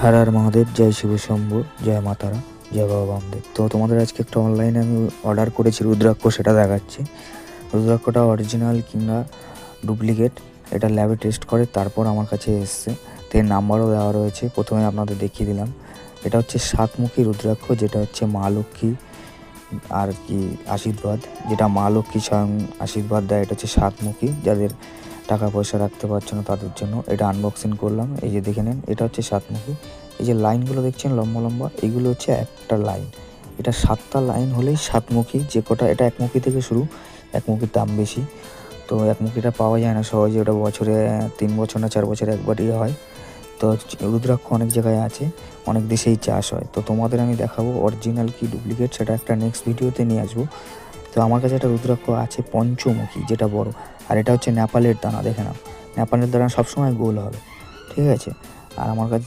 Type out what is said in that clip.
হর হর মহাদেব, জয় শিব শম্ভু, জয় মাতারা, জয় বাবা বামদেব। তো তোমাদের আজকে একটা অনলাইনে আমি অর্ডার করেছি রুদ্রাক্ষ, সেটা দেখাচ্ছি। রুদ্রাক্ষটা অরিজিনাল কিংবা ডুপ্লিকেট এটা ল্যাবে টেস্ট করে তারপর আমার কাছে এসছে। তো এর নাম্বারও দেওয়া রয়েছে, প্রথমে আপনাদের দেখিয়ে দিলাম। এটা হচ্ছে সাতমুখী রুদ্রাক্ষ, যেটা হচ্ছে মা লক্ষ্মী আর কি আশীর্বাদ, যেটা মা লক্ষ্মী স্বয়ং আশীর্বাদ দেয়। এটা হচ্ছে সাতমুখী, যাদের টাকা পয়সা রাখতে পারছে না তাদের জন্য। এটা আনবক্সিং করলাম, এই যে দেখে নেন। এটা হচ্ছে সাতমুখী, এই যে লাইনগুলো দেখছেন লম্বা লম্বা, এগুলো হচ্ছে একটা লাইন। এটা 7টা লাইন হলেই সাতমুখী। যে কটা, এটা একমুখী থেকে শুরু, একমুখীর দাম বেশি। তো একমুখীটা পাওয়া যায় না সহজে, ওটা বছরে 3 বছর না 4 বছরে একবারই হয়। তো রুদ্রাক্ষ অনেক জায়গায় আছে, অনেক দেশেই চাষ হয়। তো তোমাদের আমি দেখাবো অরিজিনাল কি ডুপ্লিকেট, সেটা একটা নেক্সট ভিডিওতে নিয়ে আসবো। তো আমার কাছে একটা রুদ্রাক্ষ আছে পঞ্চমুখী, যেটা বড়। আর এটা হচ্ছে নেপালের দানা, দেখে নাও। নেপালের দানা সবসময় গোল হবে, ঠিক আছে। আর আমার কাছে